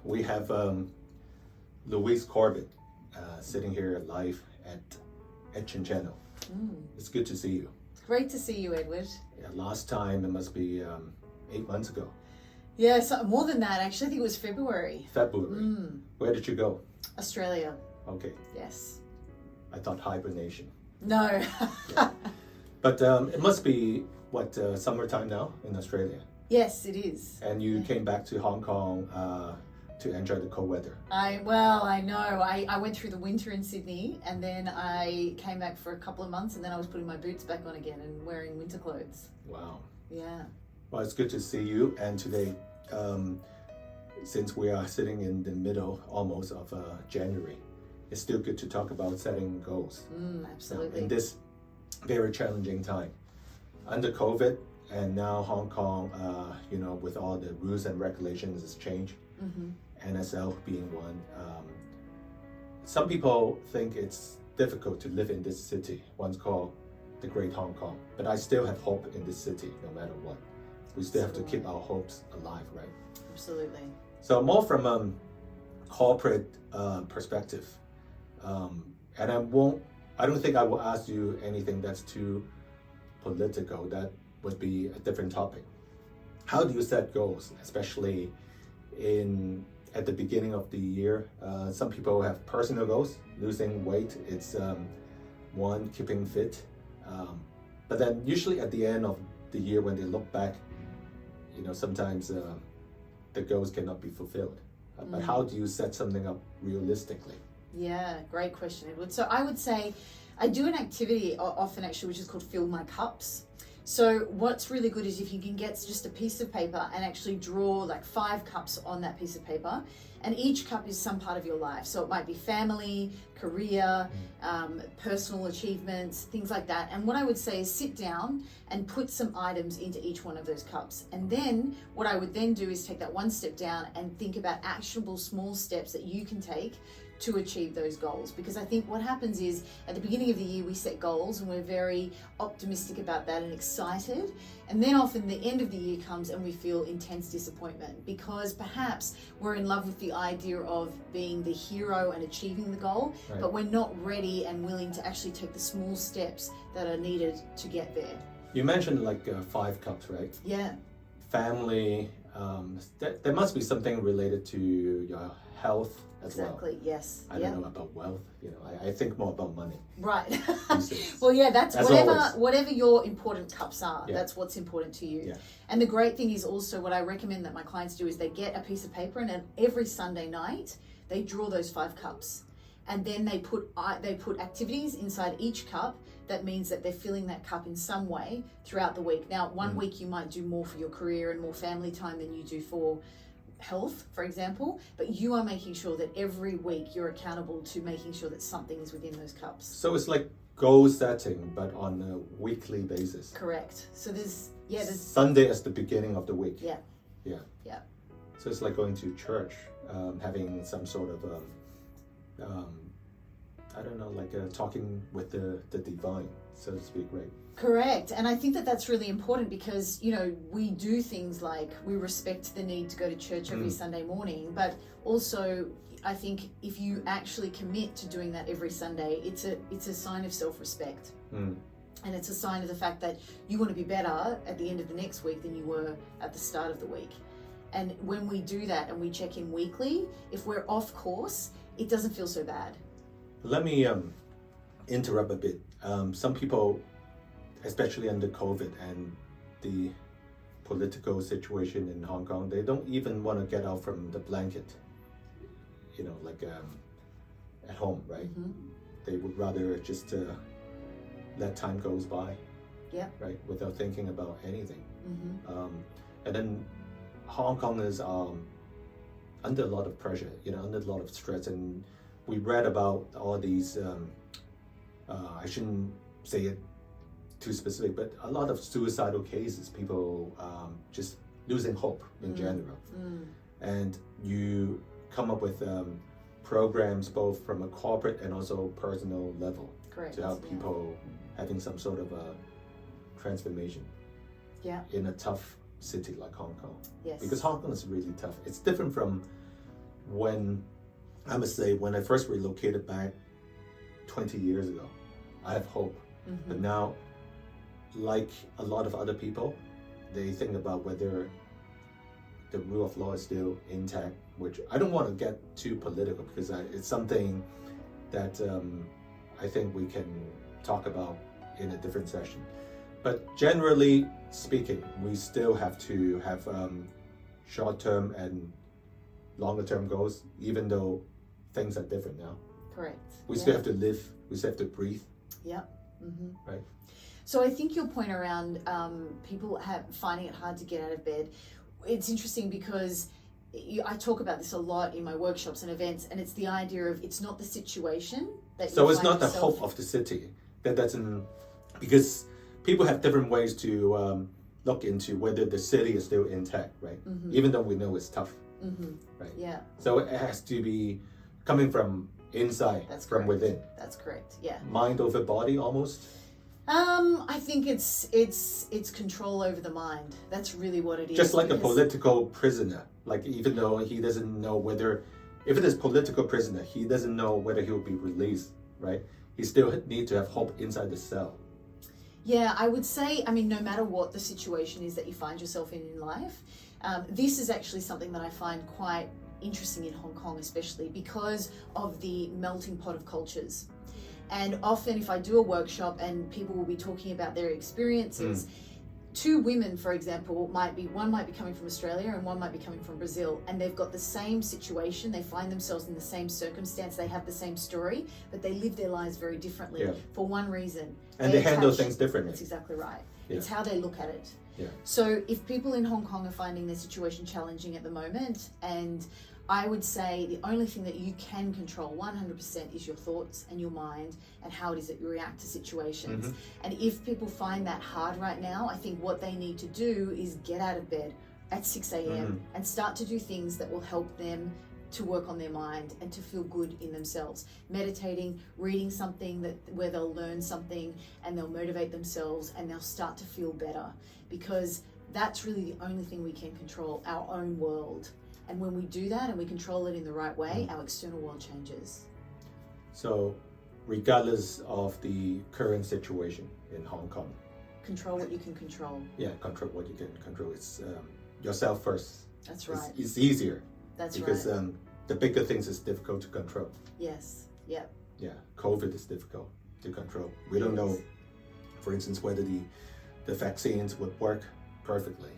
We have Louise Corbett sitting here live at Chinchano. It's good to see you. Great to see you, Edward. Yeah, last time it must be 8 months ago. Yeah, so more than that, actually. I think it was February. Where did you go? Australia. Okay. Yes. I thought hibernation. No. Yeah. But it must be, summertime now in Australia? Yes, it is. And you came back to Hong Kong to enjoy the cold weather. I know. I went through the winter in Sydney, and then I came back for a couple of months, and then I was putting my boots back on again and wearing winter clothes. Wow. Yeah. Well, it's good to see you. And today, since we are sitting in the middle almost of January, it's still good to talk about setting goals. Absolutely. In this very challenging time. Under COVID, and now Hong Kong, with all the rules and regulations has changed. NSL being one. Some people think it's difficult to live in this city, once called the Great Hong Kong. But I still have hope in this city, no matter what. We still have to keep our hopes alive, right? Absolutely. So more from a corporate perspective, and I don't think I will ask you anything that's too political. That would be a different topic. How do you set goals, especially at the beginning of the year? Some people have personal goals. Losing weight, it's one, keeping fit. But then usually at the end of the year, when they look back, sometimes the goals cannot be fulfilled. But how do you set something up realistically? Yeah, great question, Edward. So I would say I do an activity often actually, which is called Fill My Cups. So what's really good is if you can get just a piece of paper and actually draw like 5 cups on that piece of paper, and each cup is some part of your life. So it might be family, career, personal achievements, things like that. And what I would say is sit down and put some items into each one of those cups. And then what I would then do is take that one step down and think about actionable small steps that you can take to achieve those goals. Because I think what happens is at the beginning of the year we set goals and we're very optimistic about that and excited, and then often the end of the year comes and we feel intense disappointment because perhaps we're in love with the idea of being the hero and achieving the goal, right, but we're not ready and willing to actually take the small steps that are needed to get there. You mentioned 5 cups, right? Yeah. Family, there must be something related to your health as well. Exactly, yes. I don't know about wealth. I think more about money. Right. these days. Well, yeah, that's As whatever your important cups are, Yeah. that's what's important to you. Yeah. And the great thing is also what I recommend that my clients do is they get a piece of paper, and then every Sunday night they draw those 5 cups. And then they put activities inside each cup. That means that they're filling that cup in some way throughout the week. Now, one week you might do more for your career and more family time than you do for health, for example, but you are making sure that every week you're accountable to making sure that something is within those cups. So it's like goal setting, but on a weekly basis. Correct. So there's Sunday as the beginning of the week. Yeah. Yeah. Yeah. So it's like going to church, having some sort of talking with the divine, so to speak, right? Correct. And I think that that's really important because, we do things like we respect the need to go to church every Sunday morning, but also I think if you actually commit to doing that every Sunday, it's a sign of self-respect. And it's a sign of the fact that you want to be better at the end of the next week than you were at the start of the week. And when we do that and we check in weekly, if we're off course, it doesn't feel so bad. Let me interrupt a bit. Some people, especially under COVID and the political situation in Hong Kong, they don't even want to get out from the blanket, at home, right? They would rather just let time goes by, right, without thinking about anything. And then Hong Kongers are under a lot of pressure, under a lot of stress, and we read about all these, I shouldn't say it too specific, but a lot of suicidal cases, people just losing hope in general. And you come up with programs both from a corporate and also personal level. Correct. To help people having some sort of a transformation in a tough city like Hong Kong. Yes. Because Hong Kong is really tough. It's different from when, I must say, when I first relocated back 20 years ago, I have hope. But now, like a lot of other people, they think about whether the rule of law is still intact, which I don't want to get too political because it's something that I think we can talk about in a different session. But generally speaking, we still have to have short-term and longer-term goals, even though things are different now. Correct. We still have to live, we still have to breathe. Yeah. Right. So I think your point around people finding it hard to get out of bed, it's interesting because I talk about this a lot in my workshops and events, and it's the idea of it's not the situation that so you it's find not the yourself... hope of the city that doesn't, because people have different ways to look into whether the city is still intact, right? Even though we know it's tough, right? Yeah. So it has to be coming from inside, from within. That's correct. Yeah. Mind over body, almost. I think it's control over the mind. That's really what it is. Just like a political prisoner. Like even though he doesn't know whether, if it is political prisoner, he doesn't know whether he will be released, right? He still need to have hope inside the cell. Yeah, I would say, I mean, no matter what the situation is that you find yourself in life, this is actually something that I find quite interesting in Hong Kong, especially because of the melting pot of cultures. And often if I do a workshop and people will be talking about their experiences, two women, for example, one might be coming from Australia and one might be coming from Brazil, and they've got the same situation, they find themselves in the same circumstance, they have the same story, but they live their lives very differently for one reason. And they handle things differently. That's exactly right. Yeah. It's how they look at it. Yeah. So if people in Hong Kong are finding their situation challenging at the moment, and I would say the only thing that you can control 100% is your thoughts and your mind and how it is that you react to situations. And if people find that hard right now, I think what they need to do is get out of bed at 6 a.m. and start to do things that will help them to work on their mind and to feel good in themselves. Meditating, reading something where they'll learn something and they'll motivate themselves and they'll start to feel better, because that's really the only thing we can control, our own world. And when we do that and we control it in the right way, our external world changes. So, regardless of the current situation in Hong Kong, control what you can control. Yeah, control what you can control. It's yourself first. That's right. It's easier. That's because, right. Because the bigger things is difficult to control. Yes. Yep. Yeah, COVID is difficult to control. We don't know, for instance, whether the vaccines would work perfectly,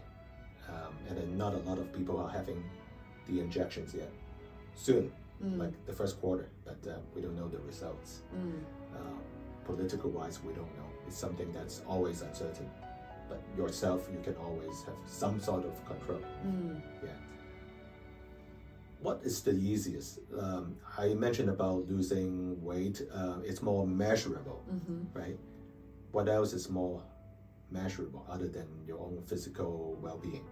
and then not a lot of people are having the injections yet. Soon, like the first quarter, but we don't know the results. Political wise, we don't know. It's something that's always uncertain. But yourself, you can always have some sort of control. Yeah. What is the easiest? I mentioned about losing weight. It's more measurable, right? What else is more measurable other than your own physical well-being?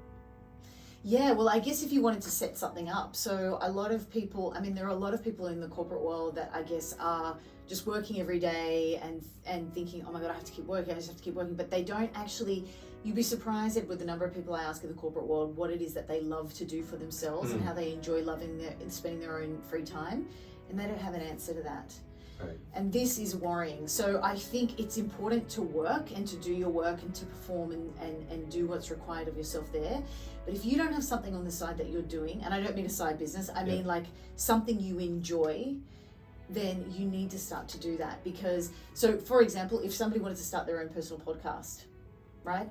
Yeah, well, I guess if you wanted to set something up. So a lot of people, I mean, there are a lot of people in the corporate world that I guess are just working every day and thinking, oh my God, I have to keep working, I just have to keep working. But they don't actually, you'd be surprised with the number of people I ask in the corporate world what it is that they love to do for themselves and how they enjoy and spending their own free time. And they don't have an answer to that. Right. And this is worrying. So I think it's important to work and to do your work and to perform and do what's required of yourself there. But if you don't have something on the side that you're doing, and I don't mean a side business, I mean like something you enjoy, then you need to start to do that. Because, so for example, if somebody wanted to start their own personal podcast, right?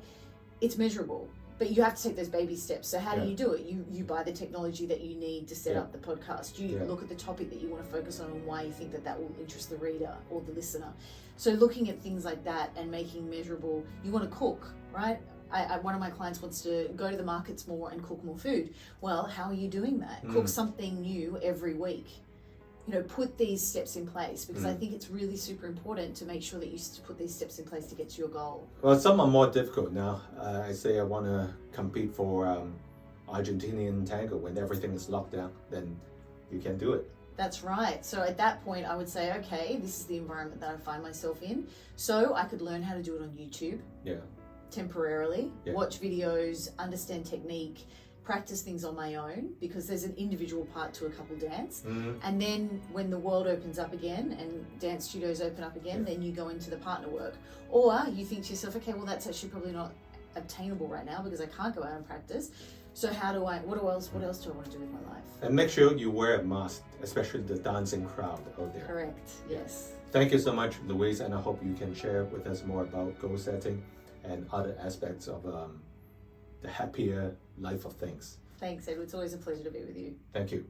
It's measurable. But you have to take those baby steps. So how do you do it? You buy the technology that you need to set up the podcast. You look at the topic that you want to focus on and why you think that will interest the reader or the listener. So looking at things like that and making measurable, you want to cook, right? One of my clients wants to go to the markets more and cook more food. Well, how are you doing that? Cook something new every week. You know, put these steps in place, because I think it's really super important to make sure that you put these steps in place to get to your goal. Well, some are more difficult now. I say I want to compete for Argentinian tango when everything is locked down, then you can do it. That's right. So at that point, I would say, okay, this is the environment that I find myself in. So I could learn how to do it on YouTube. Yeah. Temporarily, watch videos, understand technique, practice things on my own, because there's an individual part to a couple dance. Mm-hmm. And then when the world opens up again and dance studios open up again, Yeah. then you go into the partner work. Or you think to yourself, okay, well, that's actually probably not obtainable right now because I can't go out and practice. So what else do I want to do with my life? And make sure you wear a mask, especially the dancing crowd out there. Correct, yes. Thank you so much, Louise, and I hope you can share with us more about goal setting and other aspects of the happier life of things. Thanks, Edward. It's always a pleasure to be with you. Thank you.